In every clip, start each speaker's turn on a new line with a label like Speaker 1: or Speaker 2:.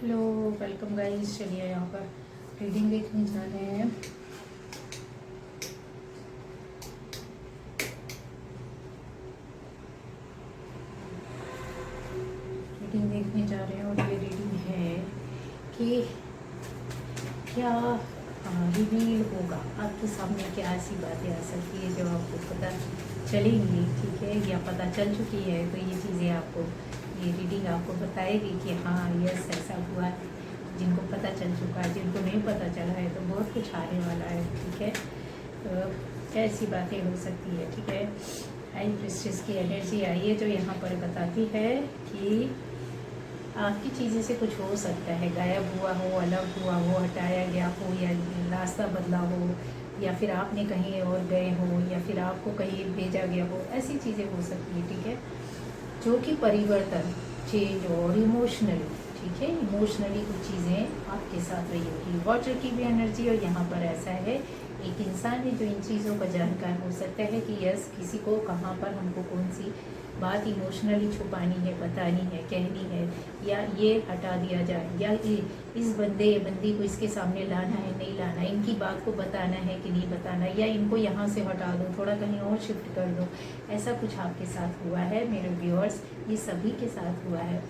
Speaker 1: Hello, welcome guys. चलिए यहाँ पर रीडिंग देखने जा रहे हैं। रीडिंग देखने जा रहे हैं और ये रीडिंग है कि क्या रिवील होगा आपके सामने, क्या ऐसी बातें आ सकती है जो आपको पता चलेंगी, ठीक है, या पता चल चुकी है। तो ये चीज़ें आपको, ये रीडिंग आपको बताएगी कि हाँ यस ऐसा हुआ है। जिनको पता चल चुका है, जिनको नहीं पता चला है, तो बहुत कुछ आने वाला है, ठीक है। तो क्या ऐसी बातें हो सकती है, ठीक है। हाई प्रिस्टेस की एनर्जी आई है जो यहाँ पर बताती है कि आपकी चीज़ें से कुछ हो सकता है, गायब हुआ हो, अलग हुआ हो, हटाया गया हो, या रास्ता बदला हो, या फिर आपने कहीं और गए हो, या फिर आपको कहीं भेजा गया हो। ऐसी चीज़ें हो सकती है, ठीक है, जो कि परिवर्तन, चेंज और इमोशनली, ठीक है, इमोशनली कुछ चीज़ें आपके साथ रही होगी। वाटर की भी एनर्जी, और यहाँ पर ऐसा है एक इंसान है जो इन चीज़ों का जानकार हो सकता है कि यस किसी को कहाँ पर हमको कौन सी बात इमोशनली छुपानी है, बतानी है, कहनी है, या ये हटा दिया जाए, या इस बंदी को इसके सामने लाना है, नहीं लाना है, इनकी बात को बताना है कि नहीं बताना, या इनको यहाँ से हटा दो, थोड़ा कहीं और शिफ्ट कर दो। ऐसा कुछ आपके साथ हुआ है मेरे व्यूअर्स, ये सभी के साथ हुआ है।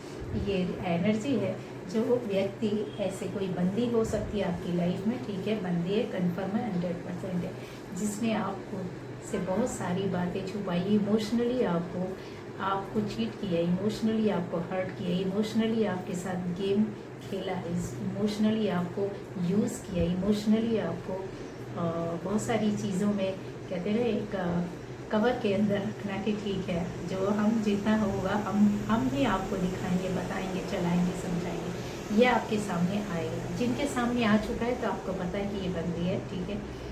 Speaker 1: ये एनर्जी है जो व्यक्ति, ऐसे कोई बंदी हो सकती है आपकी लाइफ में, ठीक है, बंदी है, कन्फर्म है, 100% है, जिसने आपको से बहुत सारी बातें छुपाई, इमोशनली आपको चीट किया, इमोशनली आपको हर्ट किया, इमोशनली आपके साथ गेम खेला है, इमोशनली आपको यूज़ किया, इमोशनली आपको बहुत सारी चीज़ों में, कहते हैं एक कवर के अंदर रखना कि ठीक है, जो हम जितना होगा हम भी आपको दिखाएंगे, बताएंगे, चलाएंगे, समझाएंगे। ये आपके सामने आएगा। जिनके सामने आ चुका है तो आपको पता है कि ये बंदी है, ठीक है।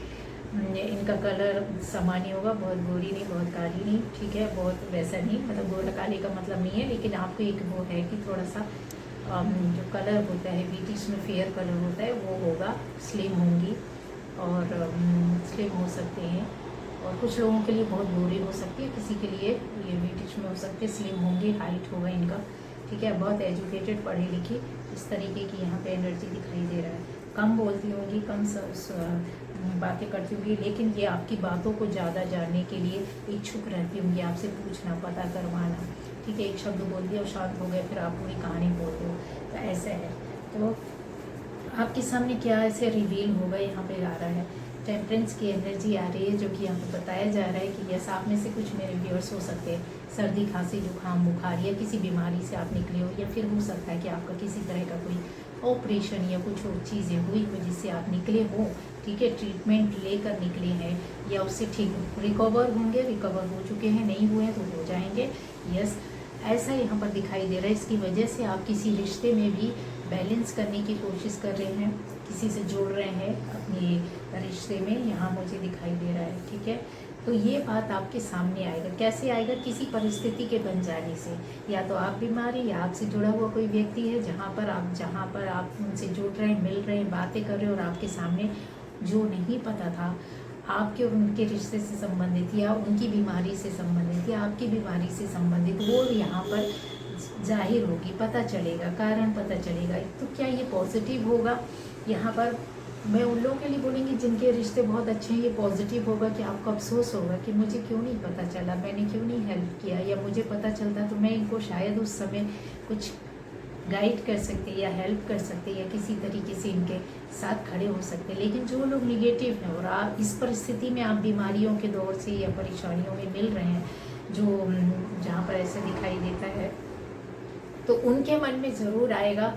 Speaker 1: इनका कलर सामान्य होगा, बहुत गोरी नहीं, बहुत काली नहीं, ठीक है, बहुत वैसा नहीं, मतलब गोरा काले का मतलब नहीं है, लेकिन आपको एक वो है कि थोड़ा सा जो कलर होता है ब्रिटिश में फेयर कलर होता है वो होगा, स्लिम होंगी और स्लिम हो सकते हैं, और कुछ लोगों के लिए बहुत गोरी हो सकती है, किसी के लिए ये ब्रिटिश में हो सकते हैं, स्लिम होंगे, हाइट होगा इनका, ठीक है, बहुत एजुकेटेड, पढ़ी लिखी, इस तरीके की यहाँ पे एनर्जी दिखाई दे रहा है। कम बोलती होंगी, कम बातें करती होंगी, लेकिन ये आपकी बातों को ज़्यादा जानने के लिए इच्छुक रहती होंगी, आपसे पूछना, पता करवाना, ठीक है। एक शब्द बोल दिया और शांत हो गए, फिर आप पूरी कहानी बोल दो, तो ऐसा है। तो आपके सामने क्या ऐसे रिवील होगा, यहाँ पे आ रहा है टेम्परेंस की एनर्जी आ रही है, जो कि यहाँ पे बताया जा रहा है कि यस आप में से कुछ मेरे व्यूअर्स हो सकते हैं, सर्दी, खांसी, जुकाम, बुखार या किसी बीमारी से आप निकले हो, या फिर हो सकता है कि आपका किसी तरह का कोई ऑपरेशन या कुछ और चीज़ें हुई हो जिससे आप निकले हो, ठीक है, ट्रीटमेंट लेकर निकले हैं, या उससे ठीक रिकवर होंगे, रिकवर हो चुके हैं, नहीं हुए हैं तो हो जाएंगे, यस ऐसा यहाँ पर दिखाई दे रहा है। इसकी वजह से आप किसी रिश्ते में भी बैलेंस करने की कोशिश कर रहे हैं, किसी से जोड़ रहे हैं अपने रिश्ते में, यहाँ मुझे दिखाई दे रहा है, ठीक है। तो ये बात आपके सामने आएगा, कैसे आएगा, किसी परिस्थिति के बन जाने से, या तो आप बीमारी, या आपसे जुड़ा हुआ कोई व्यक्ति है जहाँ पर आप उनसे जुड़ रहे हैं, मिल रहे हैं, बातें कर रहे हैं, और आपके सामने जो नहीं पता था आपके और उनके रिश्ते से संबंधित, या उनकी बीमारी से संबंधित, या आपकी बीमारी से संबंधित, वो यहाँ पर जाहिर होगी, पता चलेगा, कारण पता चलेगा। तो क्या ये पॉजिटिव होगा? यहाँ पर मैं उन लोगों के लिए बोलूँगी जिनके रिश्ते बहुत अच्छे हैं, ये पॉजिटिव होगा कि आपको अफसोस होगा कि मुझे क्यों नहीं पता चला, मैंने क्यों नहीं हेल्प किया, या मुझे पता चलता तो मैं इनको शायद उस समय कुछ गाइड कर सकते, या हेल्प कर सकते, या किसी तरीके से इनके साथ खड़े हो सकते। लेकिन जो लोग निगेटिव हैं और आप इस परिस्थिति में, आप बीमारियों के दौर से या परेशानियों में मिल रहे हैं, जो जहाँ पर ऐसे दिखाई देता है, तो उनके मन में ज़रूर आएगा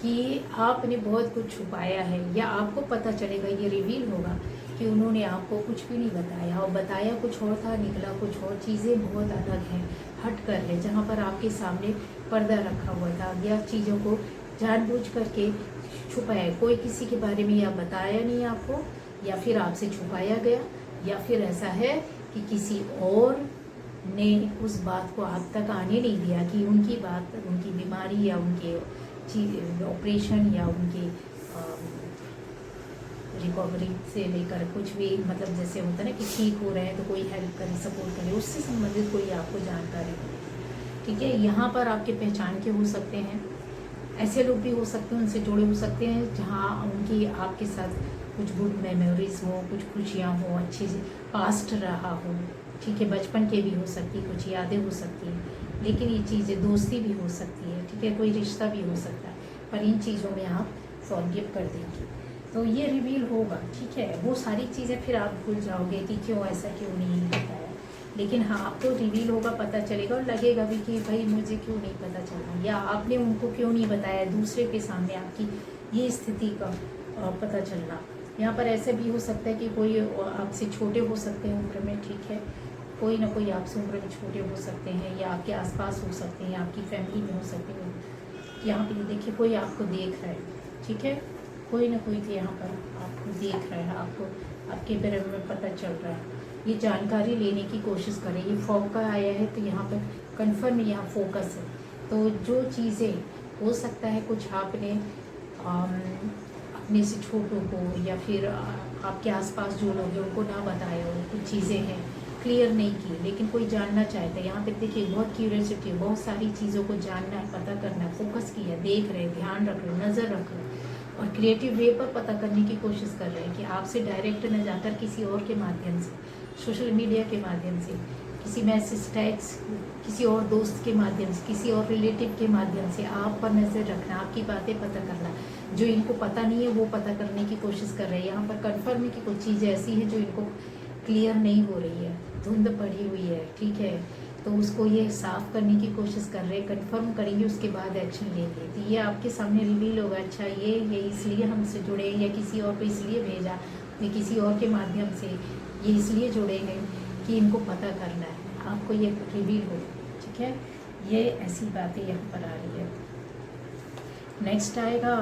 Speaker 1: कि आपने बहुत कुछ छुपाया है, या आपको पता चलेगा, ये रिवील होगा कि उन्होंने आपको कुछ भी नहीं बताया, और बताया कुछ और था, निकला कुछ और, चीज़ें बहुत अलग हैं, हट कर है, जहाँ पर आपके सामने पर्दा रखा हुआ था, या चीज़ों को जानबूझ करके छुपाया, कोई किसी के बारे में या बताया नहीं आपको, या फिर आपसे छुपाया गया, या फिर ऐसा है कि किसी और ने उस बात को आप तक आने नहीं दिया कि उनकी बात, उनकी बीमारी, या उनके ऑपरेशन, या उनकी रिकवरी से लेकर कुछ भी, मतलब जैसे होता है ना कि ठीक हो रहे हैं तो कोई हेल्प करे, सपोर्ट करे, उससे संबंधित कोई आपको जानकारी हो, ठीक है। यहाँ पर आपके पहचान के हो सकते हैं, ऐसे लोग भी हो सकते हैं, उनसे जुड़े हो सकते हैं जहाँ उनकी आपके साथ कुछ गुड मेमोरीज हो, कुछ खुशियाँ हो, अच्छे से पास्ट रहा हो, ठीक है, बचपन के भी हो सकती, कुछ यादें हो सकती हैं, लेकिन ये चीज़ें दोस्ती भी हो सकती है, ठीक है, कोई रिश्ता भी हो सकता है, पर इन चीज़ों में आप फॉरगिव कर देंगे तो ये रिवील होगा, ठीक है। वो सारी चीज़ें फिर आप भूल जाओगे कि क्यों ऐसा क्यों नहीं बताया, लेकिन हाँ आपको रिवील होगा, पता चलेगा और लगेगा भी कि भाई मुझे क्यों नहीं पता चला, या आपने उनको क्यों नहीं बताया, दूसरे के सामने आपकी ये स्थिति का पता चलना। यहाँ पर ऐसे भी हो सकता है कि कोई आपसे छोटे हो सकते हैं उम्र में, ठीक है, कोई ना कोई आपसे उम्र में छोटे हो सकते हैं, या आपके आसपास हो सकते हैं, या आपकी फैमिली में हो सकते हैं। यहाँ पे देखिए कोई आपको देख रहा है, ठीक है, कोई ना कोई यहाँ पर आपको देख रहा है, आपको आपके बारे में पता चल रहा है, ये जानकारी लेने की कोशिश करें। ये फॉग का आया है तो यहाँ पर कन्फर्म यहाँ फोकस है, तो जो चीज़ें हो सकता है कुछ आपने अपने से छोटों को या फिर आपके आसपास जो लोग हैं उनको ना बताया हो, कुछ चीज़ें हैं क्लियर नहीं की, लेकिन कोई जानना चाहता है। यहाँ पे देखिए बहुत क्यूरियोसिटी है, बहुत सारी चीज़ों को जानना है, पता करना है, फोकस किया, देख रहे, ध्यान रख रहे, नज़र रख रहे और क्रिएटिव वे पर पता करने की कोशिश कर रहे हैं कि आपसे डायरेक्ट न जाकर किसी और के माध्यम से, सोशल मीडिया के माध्यम से, किसी मैसेज टैग्स, किसी और दोस्त के माध्यम से, किसी और रिलेटिव के माध्यम से आप पर नज़र रखना, आपकी बातें पता करना, जो इनको पता नहीं है वो पता करने की कोशिश कर रहे हैं। यहाँ पर कन्फर्म है कि कुछ चीज़ ऐसी है जो इनको क्लियर नहीं हो रही है, धुंध पड़ी हुई है, ठीक है, तो उसको ये साफ करने की कोशिश कर रहे हैं, कन्फर्म करेंगे उसके बाद एक्शन लेंगे। तो ये आपके सामने रिवील होगा, अच्छा ये इसलिए हमसे जुड़े, या किसी और को इसलिए भेजा, या किसी और के माध्यम से ये इसलिए जुड़े हैं कि इनको पता करना है, आपको ये रिवील हो, ठीक है। ये ऐसी बातें यहाँ पर आ रही है। नेक्स्ट आएगा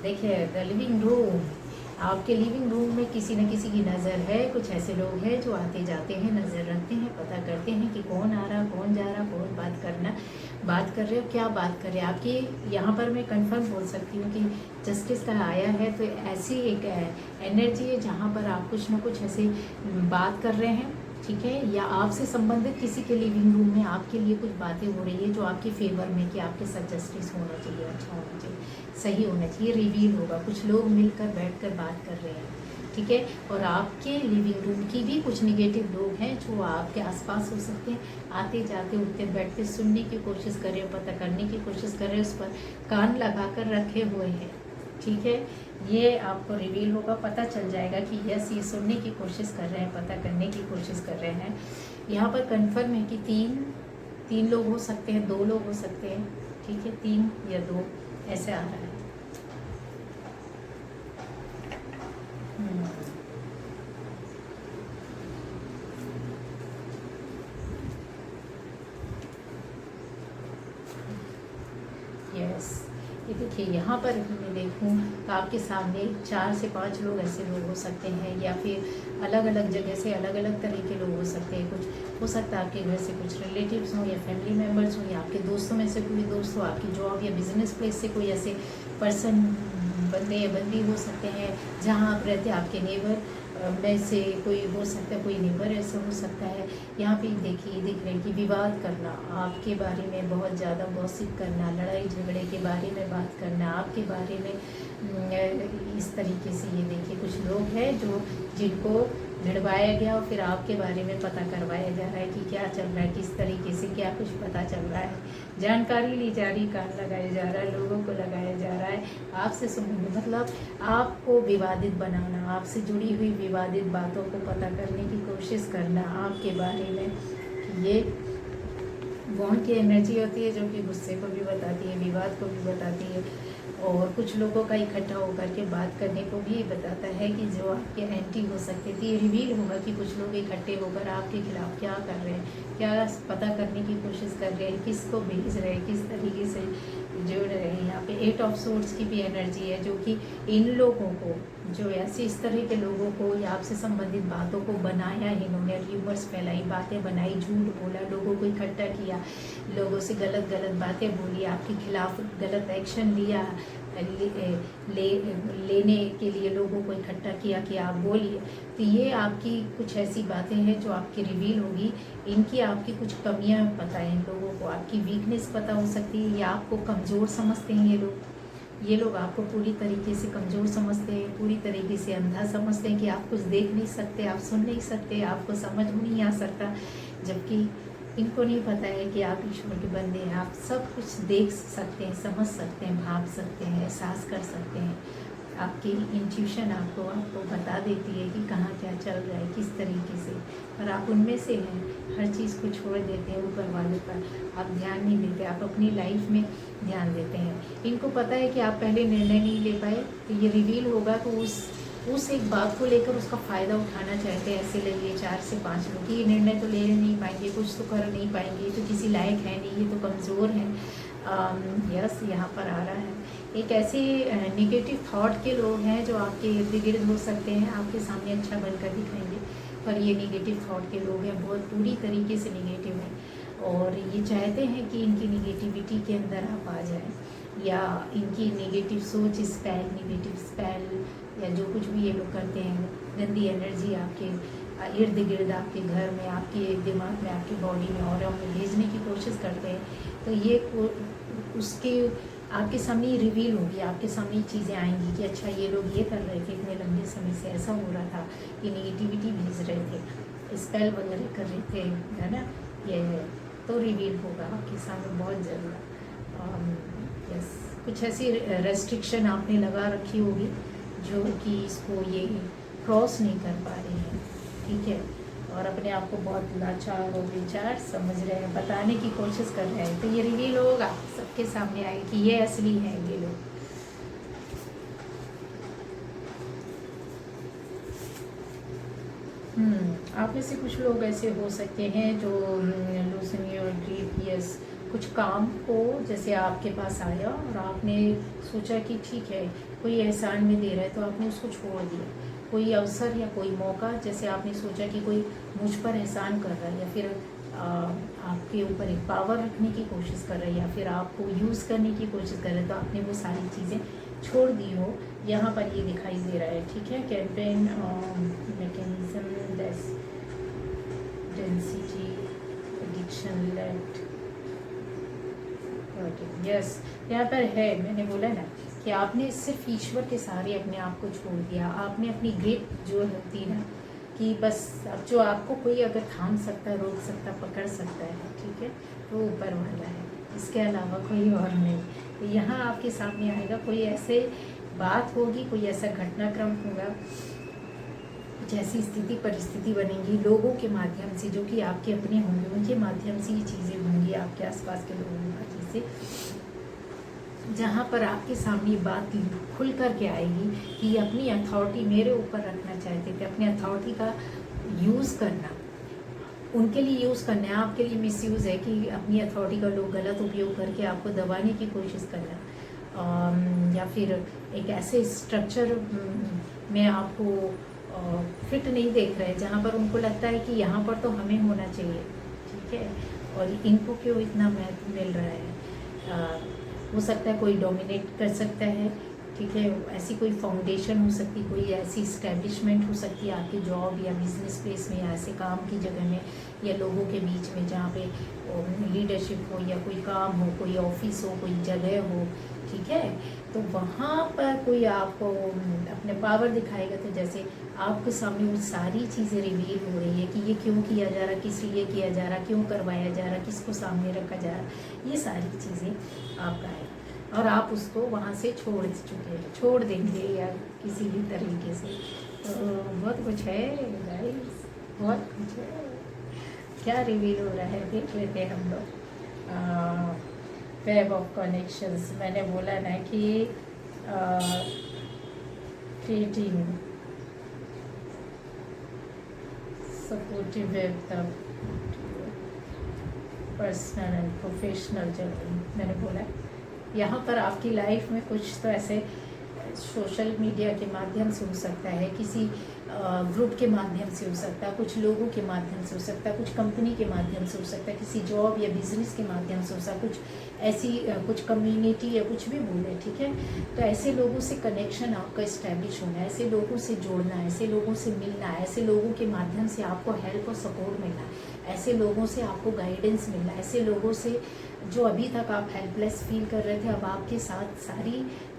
Speaker 1: देखिए द लिविंग रूम। आपके लिविंग रूम में किसी न किसी की नज़र है, कुछ ऐसे लोग हैं जो आते जाते हैं, नज़र रखते हैं, पता करते हैं कि कौन आ रहा, कौन जा रहा, कौन बात कर रहे हो, क्या बात कर रहे हैं। आपकी यहाँ पर मैं कंफर्म बोल सकती हूँ कि जस्टिस का आया है, तो ऐसी एक एनर्जी है जहाँ पर आप कुछ ना कुछ ऐसे बात कर रहे हैं, ठीक है, या आपसे संबंधित किसी के लिविंग रूम में आपके लिए कुछ बातें हो रही है जो आपके फेवर में, कि आपके साथ जस्टिस होना चाहिए, अच्छा होना चाहिए, सही होना चाहिए, रिवील होगा। कुछ लोग मिलकर बैठकर बात कर रहे हैं, ठीक है, और आपके लिविंग रूम की भी कुछ निगेटिव लोग हैं जो आपके आसपास हो सकते हैं, आते जाते उठते बैठते सुनने की कोशिश कर रहे हो, पता करने की कोशिश कर रहे हो, उस पर कान लगा कर रखे हुए हैं, ठीक है। ये आपको रिवील होगा, पता चल जाएगा कि यस ये सुनने की कोशिश कर रहे हैं, पता करने की कोशिश कर रहे हैं। यहाँ पर कंफर्म है कि तीन लोग हो सकते हैं, 2 लोग हो सकते हैं, ठीक है, 3 या 2 ऐसे आ रहा है। यस, ये देखिए यहाँ पर मैं देखूँ तो आपके सामने 4 से 5 लोग ऐसे लोग हो सकते हैं, या फिर अलग अलग जगह से अलग अलग तरह के लोग हो सकते हैं। कुछ हो सकता है आपके घर से कुछ रिलेटिव्स हों, या फैमिली मेम्बर्स हों, या आपके दोस्तों में से कोई दोस्त हो, आपकी जॉब या बिजनेस प्लेस से कोई ऐसे पर्सन, बंदे या बंदी हो सकते हैं जहाँ आप रहते हैं, आपके नेबर में से कोई हो सकता है, कोई नेबर ऐसा हो सकता है। यहाँ पे देखिए दिख रहे कि विवाद करना, आपके बारे में बहुत ज़्यादा गॉसिप करना, लड़ाई झगड़े के बारे में बात करना, आपके बारे में इस तरीके से। ये देखिए कुछ लोग हैं जिनको भिड़वाया गया और फिर आपके बारे में पता करवाया जा रहा है कि क्या चल रहा है, किस तरीके से क्या कुछ पता चल रहा है, जानकारी ली जा रही, कान लगाया जा रहा है, लोगों को लगाया जा रहा है आपसे संबंधित, मतलब आपको विवादित बनाना, आपसे जुड़ी हुई विवादित बातों को पता करने की कोशिश करना आपके बारे में। ये बॉन्ड की एनर्जी होती है जो कि गुस्से को भी बताती है, विवाद को भी बताती है, और कुछ लोगों का इकट्ठा होकर के बात करने को भी बताता है कि जो आपके एंटी हो सकते थे। ये रिवील होगा कि कुछ लोग इकट्ठे होकर आपके खिलाफ क्या कर रहे हैं, क्या पता करने की कोशिश कर रहे हैं, किसको भेज रहे हैं, किस तरीके से जुड़ रहे हैं। यहाँ पे 8 ऑफ सोर्ड्स की भी एनर्जी है जो कि इन लोगों को, जो ऐसे इस तरह के लोगों को या आपसे संबंधित बातों को बनाया, इन्होंने र्यूमर्स फैलाई, बातें बनाई, झूठ बोला, लोगों को इकट्ठा किया, लोगों से गलत बातें बोली, आपके खिलाफ गलत एक्शन लिया, लेने के लिए लोगों को इकट्ठा किया कि आप बोलिए। तो ये आपकी कुछ ऐसी बातें हैं जो आपकी रिवील होगी। इनकी आपकी कुछ कमियां पता है इन लोगों को, आपकी वीकनेस पता हो सकती है, या आपको कमज़ोर समझते हैं ये लोग आपको पूरी तरीके से कमज़ोर समझते हैं, पूरी तरीके से अंधा समझते हैं कि आप कुछ देख नहीं सकते, आप सुन नहीं सकते, आपको समझ में नहीं आ सकता। जबकि इनको नहीं पता है कि आप ईश्वर के बंदे हैं, आप सब कुछ देख सकते हैं, समझ सकते हैं, भाप सकते हैं, एहसास कर सकते हैं। आपकी इंट्यूशन आपको बता देती है कि कहाँ क्या चल रहा है, किस तरीके से, और आप उनमें से हैं। हर चीज़ को छोड़ देते हैं ऊपर वाले पर, आप ध्यान नहीं देते, आप अपनी लाइफ में ध्यान देते हैं। इनको पता है कि आप पहले निर्णय नहीं ले पाए, तो ये रिवील होगा तो उस एक बात को लेकर उसका फ़ायदा उठाना चाहते हैं। ऐसे लगे 4 से 5 लोग कि ये निर्णय तो ले नहीं पाएंगे, कुछ तो कर नहीं पाएंगे, ये तो किसी लायक है नहीं, ये तो कमज़ोर हैं। यस, यहाँ पर आ रहा है एक ऐसे निगेटिव थॉट के लोग हैं जो आपके इर्द गिर्द हो सकते हैं, आपके सामने अच्छा बनकर दिखाएंगे, पर ये निगेटिव थॉट के लोग हैं, बहुत पूरी तरीके से निगेटिव हैं, और ये चाहते हैं कि इनकी निगेटिविटी के अंदर आप आ जाएं, या इनकी नेगेटिव सोच, स्पेल, नेगेटिव स्पेल, या जो कुछ भी ये लोग करते हैं, गंदी एनर्जी आपके इर्द गिर्द, आपके घर में, आपके दिमाग में, आपकी बॉडी में और में भेजने की कोशिश करते हैं। तो ये उसके आपके सामने रिवील होगी, आपके सामने चीज़ें आएंगी कि अच्छा ये लोग ये कर रहे थे, इतने लंबे समय से ऐसा हो रहा था, ये नेगेटिविटी भेज रहे थे, स्पेल वगैरह कर रहे थे, है ना, ये तो रिवील होगा आपके सामने बहुत ज़रूर। यस, कुछ ऐसी रेस्ट्रिक्शन आपने लगा रखी होगी जो कि इसको ये क्रॉस नहीं कर पा रही है, ठीक है, और अपने आप को बहुत लाचार और बेचार समझ रहे हैं, बताने की कोशिश कर रहे हैं। तो ये रिवील होगा, सबके सामने आएगा कि ये असली है ये लोग। आप में से कुछ लोग ऐसे हो सकते हैं जो लूसनी और ड्रीप, यस, कुछ काम को जैसे आपके पास आया और आपने सोचा कि ठीक है कोई एहसान में दे रहा है, तो आपने उसको छोड़ दिया। कोई अवसर या कोई मौका, जैसे आपने सोचा कि कोई मुझ पर एहसान कर रहा है, या फिर आपके ऊपर एक पावर रखने की कोशिश कर रहा है, या फिर आपको यूज़ करने की कोशिश कर रहा है, तो आपने वो सारी चीज़ें छोड़ दी हो, यहाँ पर ये दिखाई दे रहा है, ठीक है। Campaign mechanism density addiction late, yes, यहाँ पर है, मैंने बोला ना कि आपने सिर्फ ईश्वर के सहारे अपने आप को छोड़ दिया। आपने अपनी ग्रिप जो होती ना कि बस अब जो आपको कोई अगर थाम सकता, रोक सकता, पकड़ सकता है, ठीक है, तो ऊपर वाला है, इसके अलावा कोई और नहीं। तो यहाँ आपके सामने आएगा, कोई ऐसे बात होगी, कोई ऐसा घटनाक्रम होगा, कुछ ऐसी स्थिति परिस्थिति बनेगी लोगों के माध्यम से जो कि आपके अपने होंगे, उनके माध्यम से ये चीज़ें होंगी, आपके आसपास के लोगों की से, जहाँ पर आपके सामने बात खुल कर के आएगी कि अपनी अथॉरिटी मेरे ऊपर रखना चाहते थे, अपनी अथॉरिटी का यूज़ करना, उनके लिए यूज़ करना है, आपके लिए मिसयूज़ है कि अपनी अथॉरिटी का लोग गलत उपयोग करके आपको दबाने की कोशिश करना, या फिर एक ऐसे स्ट्रक्चर में आपको फिट नहीं देख रहे जहाँ पर उनको लगता है कि यहाँ पर तो हमें होना चाहिए, ठीक है, और इनको क्यों इतना महत्व मिल रहा है। हो सकता है कोई डोमिनेट कर सकता है, ठीक है, ऐसी कोई फाउंडेशन हो सकती, कोई ऐसी इस्टेब्लिशमेंट हो सकती है आपके जॉब या बिजनेस प्लेस में, या ऐसे काम की जगह में, या लोगों के बीच में जहाँ पे लीडरशिप हो, या कोई काम हो, कोई ऑफिस हो, कोई जगह हो, ठीक है, तो वहाँ पर कोई आपको अपने पावर दिखाएगा। तो जैसे आपके सामने वो सारी चीज़ें रिवील हो रही है कि ये क्यों किया जा रहा, किस लिए किया जा रहा, क्यों करवाया जा रहा, किसको सामने रखा जा रहा, ये सारी चीज़ें आपका है, और आप उसको वहाँ से छोड़ चुके हैं, छोड़ देंगे या किसी भी तरीके से। तो बहुत कुछ है गाइस, बहुत कुछ है। क्या रिवील हो रहा है देख लेते हैं हम लोग। वेब ऑफ कनेक्शंस, मैंने बोला ना कि क्रिएटिंग सपोर्टिव वेब, तब पर्सनल एंड प्रोफेशनल जर्नी, मैंने बोला यहाँ पर आपकी लाइफ में कुछ तो ऐसे सोशल मीडिया के माध्यम से हो सकता है, किसी ग्रुप के माध्यम से हो सकता है, कुछ लोगों के माध्यम से हो सकता है, कुछ कंपनी के माध्यम से हो सकता है, किसी जॉब या बिजनेस के माध्यम से हो सकता है, कुछ ऐसी कुछ कम्युनिटी या कुछ भी बोले, ठीक है। तो ऐसे लोगों से कनेक्शन आपका इस्टेब्लिश होना है, ऐसे लोगों से जोड़ना है, ऐसे लोगों से मिलना है, ऐसे लोगों के माध्यम से आपको हेल्प और सपोर्ट मिलना है, ऐसे लोगों से आपको गाइडेंस मिलना है, ऐसे लोगों से जो अभी तक आप हेल्पलेस फील कर रहे थे, अब आपके साथ सारी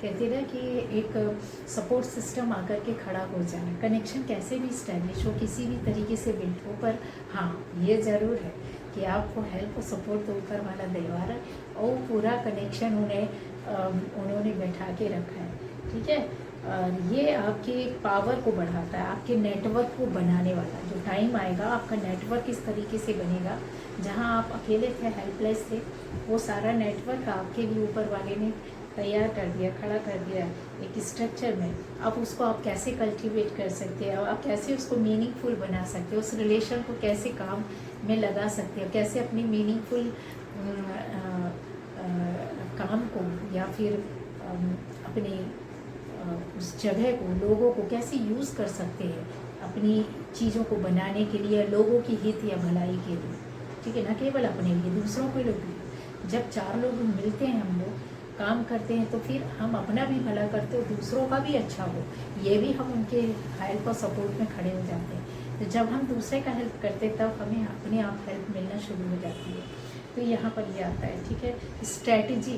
Speaker 1: कहते ना कि एक सपोर्ट सिस्टम आकर के खड़ा हो जाए। कनेक्शन कैसे भी इस्टेब्लिश हो, किसी भी तरीके से बिल्ड हो, पर हाँ ये ज़रूर है कि आपको हेल्प और सपोर्ट तो ऊपर वाला दिलवा रहा है और पूरा कनेक्शन उन्होंने बैठा के रखा है, ठीक है। ये आपके पावर को बढ़ाता है, आपके नेटवर्क को बनाने वाला। जो टाइम आएगा आपका नेटवर्क इस तरीके से बनेगा, जहां आप अकेले थे, हेल्पलेस थे, वो सारा नेटवर्क आपके लिए ऊपर वाले ने तैयार कर दिया, खड़ा कर दिया एक स्ट्रक्चर में। अब उसको आप कैसे कल्टीवेट कर सकते हैं, आप कैसे उसको मीनिंगफुल बना सकते हो, उस रिलेशन को कैसे काम में लगा सकते हो, कैसे अपनी मीनिंगफुल काम को या फिर अपनी उस जगह को, लोगों को कैसे यूज़ कर सकते हैं अपनी चीज़ों को बनाने के लिए, लोगों की हित या भलाई के लिए, ठीक है ना, केवल अपने लिए, दूसरों के लिए। जब चार लोग मिलते हैं, हम लोग काम करते हैं, तो फिर हम अपना भी भला करते हो, दूसरों का भी अच्छा हो, ये भी हम उनके हेल्प और सपोर्ट में खड़े हो जाते हैं। तो जब हम दूसरे का हेल्प करते हैं तब हमें अपने आप हेल्प मिलना शुरू हो जाती है। तो यहाँ पर ये आता है, ठीक है। स्ट्रैटेजी,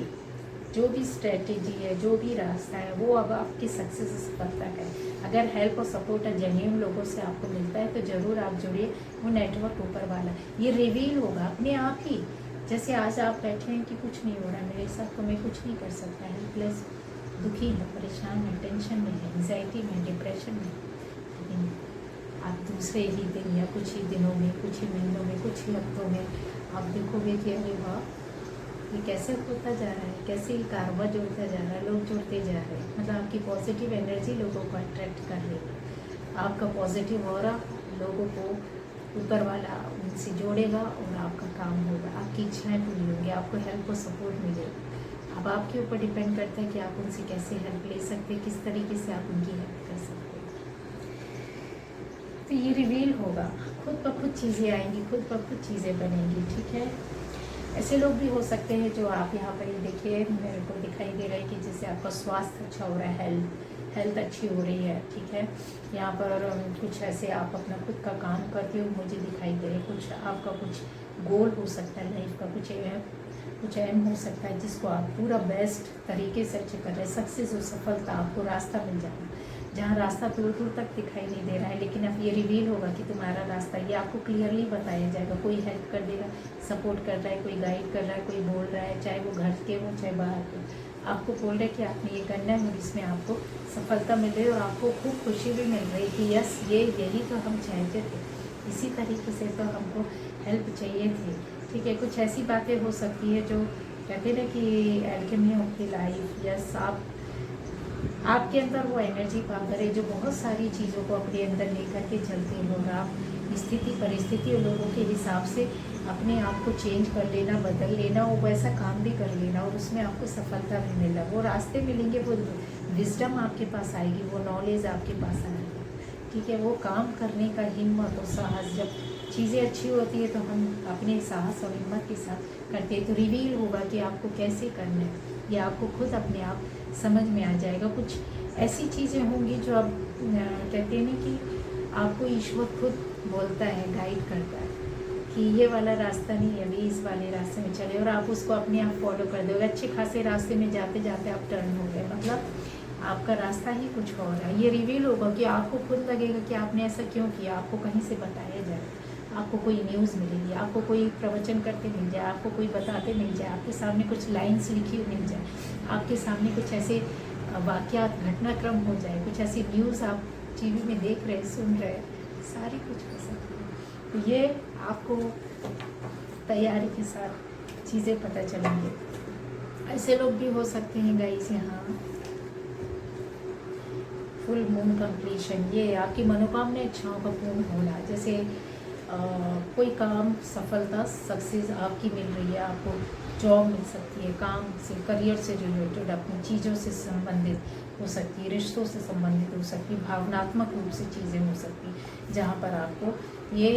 Speaker 1: जो भी स्ट्रैटेजी है, जो भी रास्ता है, वो अब आपकी सक्सेस सफलता का है। अगर हेल्प और सपोर्ट जेन्युइन लोगों से आपको मिलता है तो ज़रूर आप जुड़िए, वो नेटवर्क ऊपर वाला ये रिवील होगा अपने आप ही। जैसे आज आप बैठे हैं कि कुछ नहीं हो रहा मेरे साथ, तो मैं कुछ नहीं कर सकता, हेल्पलेस, दुखी है, परेशान है, टेंशन में है, एंजाइटी में, डिप्रेशन में, लेकिन आप दूसरे ही दिन या कुछ ही दिनों में, कुछ ही महीनों में, कुछ ही हफ्तों में आप देखोगे कि अरे वाह, ये कैसे होता जा रहा है, कैसे ये कारोबार जुड़ता जा रहा है, लोग जुड़ते जा रहे हैं। मतलब आपकी पॉजिटिव एनर्जी लोगों को अट्रैक्ट कर रही है, आपका पॉजिटिव ऑरा लोगों को ऊपर वाला उनसे जोड़ेगा और आपका काम होगा, आपकी इच्छाएं पूरी होंगी, आपको हेल्प और सपोर्ट मिलेगा। अब आपके ऊपर डिपेंड करता है कि आप उनसे कैसे हेल्प ले सकते हैं, किस तरीके से आप उनकी हेल्प कर सकते हैं। तो ये रिवील होगा, खुद ब खुद चीज़ें आएंगी, खुद ब खुद चीज़ें बनेंगी, ठीक है। ऐसे लोग भी हो सकते हैं जो आप यहाँ पर ही देखिए, मेरे को दिखाई दे रहा है कि जैसे आपका स्वास्थ्य अच्छा हो रहा है, हेल्थ अच्छी हो रही है, ठीक है। यहाँ पर कुछ ऐसे आप अपना खुद का काम करते हो मुझे दिखाई दे रहे, कुछ आपका कुछ गोल हो सकता है लाइफ का, कुछ एम हो सकता है जिसको आप पूरा बेस्ट तरीके से अच्छे कर रहे हैं, सक्सेस और सफलता, आपको रास्ता मिल जाएगा जहाँ रास्ता दूर दूर तक दिखाई नहीं दे रहा है, लेकिन अब ये रिवील होगा कि तुम्हारा रास्ता, ये आपको क्लियरली बताया जाएगा। कोई हेल्प कर देगा, सपोर्ट कर रहा है, कोई गाइड कर रहा है, कोई बोल रहा है, चाहे वो घर के हो चाहे बाहर के, आपको बोल रहे हैं कि आपने ये करना है और इसमें आपको सफलता मिल रही है और आपको खूब खुशी भी मिल रही है कि यस यही तो हम चाहते थे, इसी तरीके से तो हमको हेल्प चाहिए थी, ठीक है। कुछ ऐसी बातें हो सकती है जो कहते हैं ना कि alchemy of the life, yes आपके अंदर वो एनर्जी पावर है जो बहुत सारी चीज़ों को अपने अंदर लेकर के चलते हो, और आप स्थिति परिस्थिति और लोगों के हिसाब से अपने आप को चेंज कर लेना, बदल लेना, वो वैसा काम भी कर लेना और उसमें आपको सफलता भी मिलना, वो रास्ते मिलेंगे, वो विजडम आपके पास आएगी, वो नॉलेज आपके पास आएगी, ठीक है। वो काम करने का हिम्मत और साहस, जब चीज़ें अच्छी होती है तो हम अपने साहस और हिम्मत के साथ करते हैं, तो रिवील होगा कि आपको कैसे करना है, ये आपको खुद अपने आप समझ में आ जाएगा। कुछ ऐसी चीज़ें होंगी जो आप कहते हैं ना कि आपको ईश्वर खुद बोलता है, गाइड करता है कि ये वाला रास्ता नहीं, अभी इस वाले रास्ते में चले, और आप उसको अपने आप फॉलो कर दोगे। अच्छे खासे रास्ते में जाते जाते आप टर्न हो गए, मतलब आपका रास्ता ही कुछ और है। ये रिवील होगा कि आपको खुद लगेगा कि आपने ऐसा क्यों किया, आपको कहीं से बताया जाए, आपको कोई न्यूज़ मिलेगी, आपको कोई प्रवचन करते मिल जाए, आपको कोई बताते मिल जाए, आपके सामने कुछ लाइन्स लिखी हुई मिल जाए, आपके सामने कुछ ऐसे वाक़यात घटनाक्रम हो जाए, कुछ ऐसी न्यूज़ आप टीवी में देख रहे, सुन रहे, सारी कुछ हो सकती है। तो ये आपको तैयारी के साथ चीज़ें पता चलेंगे। ऐसे लोग भी हो सकते हैं गाइस, यहाँ फुल मून कंप्लीशन, ये आपकी मनोकामना इच्छाओं का पूर्ण होना। जैसे कोई काम सफलता सक्सेस आपकी मिल रही है, आपको जॉब मिल सकती है, काम से करियर से रिलेटेड अपनी चीज़ों से संबंधित हो सकती है, रिश्तों से संबंधित हो सकती है, भावनात्मक रूप से चीज़ें हो सकती हैं, जहाँ पर आपको ये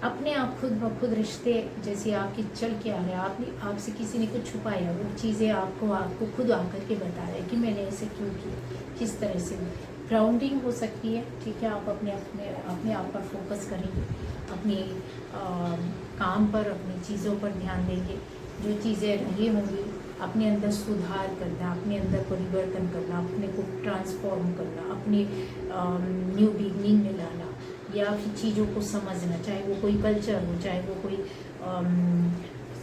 Speaker 1: अपने आप खुद ब खुद रिश्ते जैसे आपके चल के आ रहे हैं, आपने आपसे किसी ने कुछ छुपाया, वो चीज़ें आपको खुद आकर के बता रहे हैं कि मैंने ऐसे क्यों किया, किस तरह से। ग्राउंडिंग हो सकती है, ठीक है, आप अपने आप पर फोकस करेंगे, अपने काम पर, अपनी चीज़ों पर ध्यान देंगे, जो चीज़ें रही होंगी अपने अंदर सुधार करना, अपने अंदर परिवर्तन करना, अपने को ट्रांसफॉर्म करना, अपने न्यू बिगनिंग में लाना, या फिर चीज़ों को समझना, चाहे वो कोई कल्चर हो, चाहे वो कोई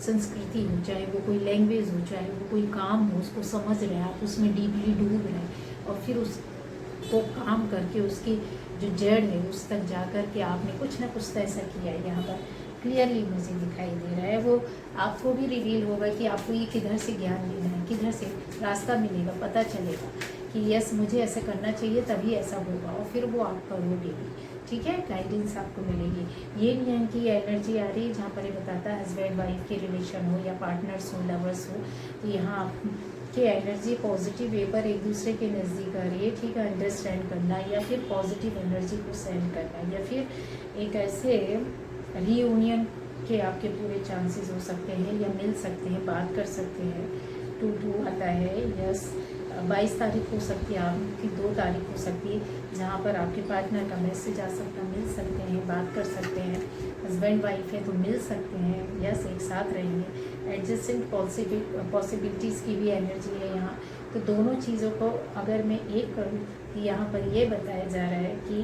Speaker 1: संस्कृति हो, चाहे वो कोई लैंग्वेज हो, चाहे वो कोई काम हो, उसको समझ रहे हैं आप, उसमें डीपली डूब रहे हैं, और फिर उसको काम करके उसकी जो जड़ है उस तक जा कर के आपने कुछ ना कुछ तो ऐसा किया है। यहाँ पर क्लियरली मुझे दिखाई दे रहा है, वो आपको भी रिवील होगा कि आपको ये किधर से ज्ञान लेना है, किधर से रास्ता मिलेगा, पता चलेगा कि यस मुझे ऐसे करना चाहिए तभी ऐसा होगा, और फिर वो आप करोगे भी, ठीक है, गाइडेंस आपको मिलेगी। ये नहीं है कि एनर्जी आ रही है जहाँ पर ये बताता है हस्बैंड वाइफ के रिलेशन हो या पार्टनर्स हो, लवर्स हो, तो यहाँ आपकी एनर्जी पॉजिटिव वे पर एक दूसरे के नज़दीक आ रही है, ठीक है, अंडरस्टैंड करना या फिर पॉजिटिव एनर्जी को सेंड करना, या फिर एक ऐसे रीयूनियन के आपके पूरे चांसेस हो सकते हैं, या मिल सकते हैं, बात कर सकते हैं। 2 आता है, यस 22 तारीख हो सकती है, आपकी 2 तारीख हो सकती है, जहाँ पर आपके पार्टनर का मैसेज आ सकता, मिल सकते हैं, बात कर सकते हैं, हस्बैंड वाइफ है तो मिल सकते हैं, यस एक साथ रहेंगे। एडजस्टेंट पॉसिबिलिटीज़ की भी एनर्जी है यहाँ, तो दोनों चीज़ों को अगर मैं एक करूँ तो यहाँ पर ये बताया जा रहा है कि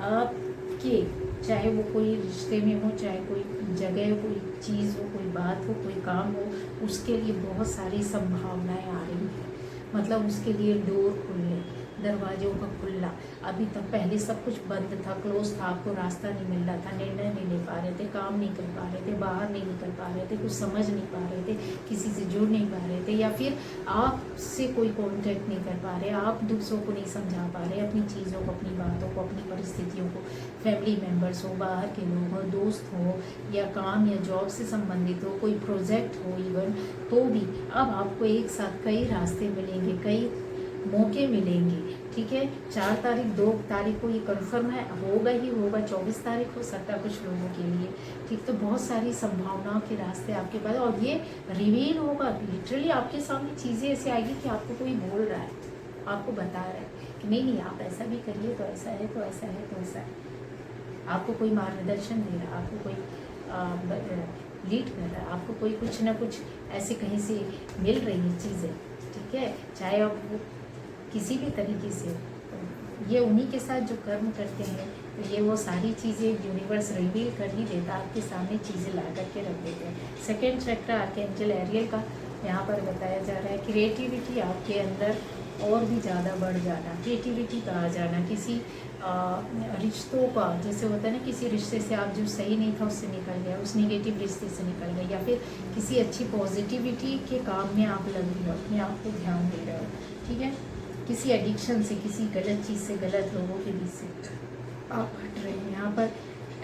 Speaker 1: आपके चाहे वो कोई रिश्ते में हो, चाहे कोई जगह हो, कोई चीज़ हो, कोई बात हो, कोई काम हो, उसके लिए बहुत सारी संभावनाएं आ रही हैं, मतलब उसके लिए डोर खुलने, दरवाजों का खुलना। अभी तक पहले सब कुछ बंद था, क्लोज था, आपको रास्ता नहीं मिल रहा था, निर्णय नहीं ले पा रहे थे, काम नहीं कर पा रहे थे, बाहर नहीं निकल पा रहे थे, कुछ समझ नहीं पा रहे थे, किसी से जुड़ नहीं पा रहे थे, या फिर आपसे कोई कॉन्टेक्ट नहीं कर पा रहे, आप दूसरों को नहीं समझा पा रहे, अपनी चीज़ों को, अपनी बातों को, अपनी परिस्थितियों को, फैमिली मेम्बर्स हो, बाहर के लोग हो, दोस्त हो, या काम या जॉब से संबंधित हो, कोई प्रोजेक्ट हो इवन, तो भी अब आपको एक साथ कई रास्ते मिलेंगे, कई मौके मिलेंगे, ठीक है। 4 तारीख 2 तारीख को ये कन्फर्म है, होगा ही होगा, 24 तारीख हो सकता है कुछ लोगों के लिए, ठीक। तो बहुत सारी संभावनाओं के रास्ते आपके पास, और ये रिवील होगा, लिटरली आपके सामने चीज़ें ऐसे आएगी कि आपको कोई बोल रहा है, आपको बता रहा है कि नहीं नहीं आप ऐसा भी करिए, तो ऐसा है, तो ऐसा है, तो ऐसा है, आपको कोई मार्गदर्शन दे रहा है, आपको कोई लीड कर रहा है, आपको कोई कुछ ना कुछ ऐसे कहीं से मिल रही है चीज़ें, ठीक है, चाहे आप वो किसी भी तरीके से, ये उन्हीं के साथ जो कर्म करते हैं, तो ये वो सारी चीज़ें यूनिवर्स रिवील कर ही देता, आपके सामने चीज़ें ला करके रख देते हैं। सेकेंड चक्र आर्कएंजल एरियल का यहाँ पर बताया जा रहा है, क्रिएटिविटी आपके अंदर और भी ज़्यादा बढ़ जाना, क्रिएटिविटी का आ जाना, किसी रिश्तों का, जैसे होता है ना, किसी रिश्ते से आप जो सही नहीं था उससे निकल गया, उस निगेटिव रिश्ते से निकल गए, या फिर किसी अच्छी पॉजिटिविटी के काम में आप लग रहे हो, अपने आप को ध्यान दे रहे हो, ठीक है, किसी एडिक्शन से, किसी गलत चीज़ से, गलत लोगों के बीच से आप हट रहे हैं, यहाँ पर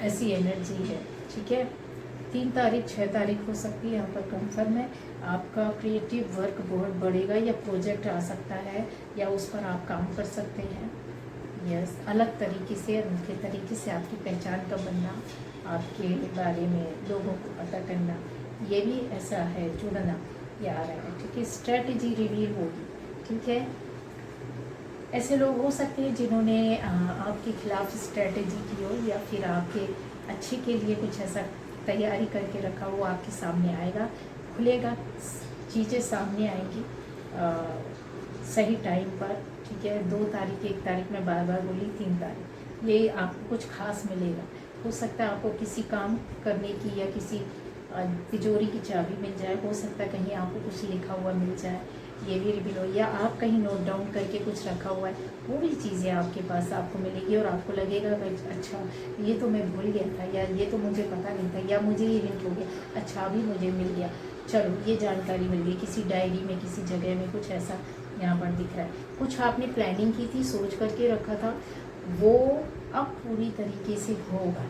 Speaker 1: ऐसी एनर्जी है, ठीक है। 3 तारीख 6 तारीख हो सकती है, यहाँ पर कंफर्म है। आपका क्रिएटिव वर्क बहुत बढ़ेगा, या प्रोजेक्ट आ सकता है, या उस पर आप काम कर सकते हैं, यस अलग तरीके से, अनोखे तरीके से आपकी पहचान का बनना, आपके बारे में लोगों को पता करना, ये भी ऐसा है, जुड़ना ये आ रहा है, ठीक है। स्ट्रेटजी रिवील होगी, ठीक है। ऐसे लोग हो सकते हैं जिन्होंने आपके खिलाफ स्ट्रेटजी की हो, या फिर आपके अच्छे के लिए कुछ ऐसा तैयारी करके रखा हो, आपके सामने आएगा, खुलेगा, चीज़ें सामने आएंगी सही टाइम पर, ठीक है। 2 तारीख 1 तारीख में बार बार बोली, 3 तारीख ये आपको कुछ खास मिलेगा, हो सकता है आपको किसी काम करने की या किसी तिजोरी की चाबी मिल जाए, हो सकता है कहीं आपको कुछ लिखा हुआ मिल जाए, ये भी रिवील हो, या आप कहीं नोट डाउन करके कुछ रखा हुआ है, वो भी चीज़ें आपके पास आपको मिलेगी, और आपको लगेगा कि अच्छा ये तो मैं भूल गया था, या ये तो मुझे पता नहीं था, या मुझे ये लिंक हो गया, अच्छा अभी मुझे मिल गया, चलो ये जानकारी मिल गई, किसी डायरी में, किसी जगह में, कुछ ऐसा यहाँ पर दिख रहा है। कुछ आपने प्लानिंग की थी, सोच करके रखा था, वो अब पूरी तरीके से होगा,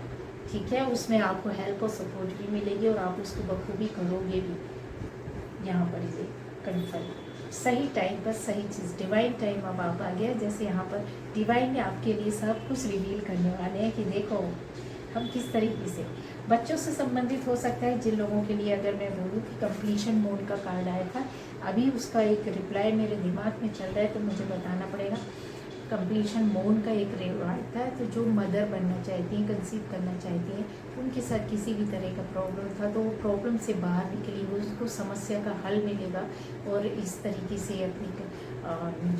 Speaker 1: ठीक है, उसमें आपको हेल्प और सपोर्ट भी मिलेगी और आप उसको बखूबी करोगे भी। यहाँ पर ये कन्फर्म सही टाइम पर सही चीज़, डिवाइन टाइम अब आप आ गया। जैसे यहाँ पर डिवाइन ने आपके लिए सब कुछ रिवील करने वाले हैं कि देखो हम किस तरीके से बच्चों से संबंधित हो सकता है। जिन लोगों के लिए अगर मैं बोलूँ कि कंप्लीशन मोड का कार्ड आया था, अभी उसका एक रिप्लाई मेरे दिमाग में चल रहा है तो मुझे बताना पड़ेगा। कंप्लीशन मोड का एक रिवायत है, तो जो मदर बनना चाहती हैं, कंसीव करना चाहती हैं, उनके साथ किसी भी तरह का प्रॉब्लम था तो वो प्रॉब्लम से बाहर निकली, वो उसको समस्या का हल मिलेगा और इस तरीके से अपनी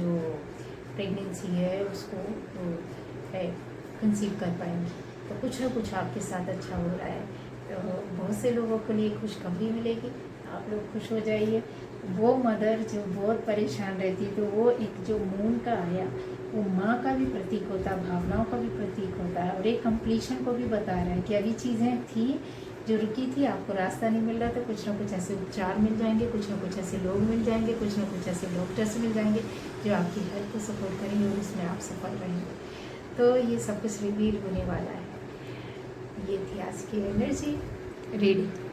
Speaker 1: जो प्रेगनेंसी है उसको है कंसीव कर पाएंगे। तो कुछ ना कुछ आपके साथ अच्छा हो रहा है। तो बहुत से लोगों के लिए खुशखबरी मिलेगी, आप लोग खुश हो जाइए। वो मदर जो बहुत परेशान रहती तो वो एक जो मून का आया वो माँ का भी प्रतीक होता है, भावनाओं का भी प्रतीक होता है और एक कंप्लीशन को भी बता रहा है कि अभी चीज़ें थी जो रुकी थी, आपको रास्ता नहीं मिल रहा था, कुछ ना कुछ ऐसे उपचार मिल जाएंगे, कुछ ना कुछ ऐसे लोग मिल जाएंगे, कुछ ना कुछ ऐसे डॉक्टर्स मिल जाएंगे जो आपकी हेल्थ को सपोर्ट करेंगे और उसमें आप सफल रहेंगे। तो ये सब कुछ रिवील होने वाला है। ये थी आज की एनर्जी रीडिंग।